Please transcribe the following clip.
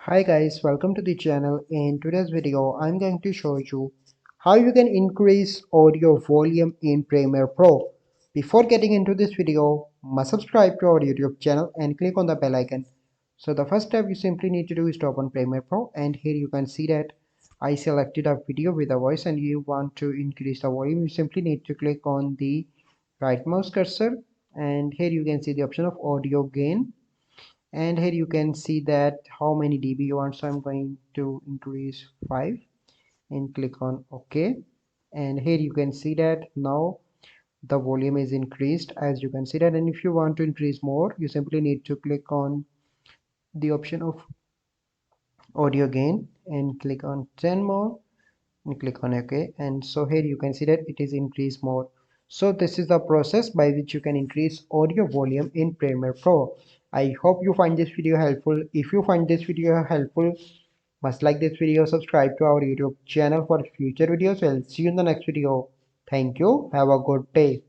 Hi guys, welcome to the channel. In today's video, I'm going to show you how you can increase audio volume in Premiere Pro. Before getting into this video, must subscribe to our YouTube channel and click on the bell icon. So the first step you simply need to do is to open Premiere Pro, and here you can see that I selected a video with a voice and you want to increase the volume. You simply need to click on the right mouse cursor, and here you can see the option of audio gain, and here you can see that how many dB you want. So I'm going to increase 5 and click on OK, and here you can see that now the volume is increased, as you can see that. And if you want to increase more, you simply need to click on the option of audio gain and click on 10 more and click on OK, and so here you can see that it is increased more. So this is the process by which you can increase audio volume in Premiere Pro. I hope you find this video helpful. If you find this video helpful, must like this video, subscribe to our YouTube channel for future videos. I'll see you in the next video. Thank you. Have a good day.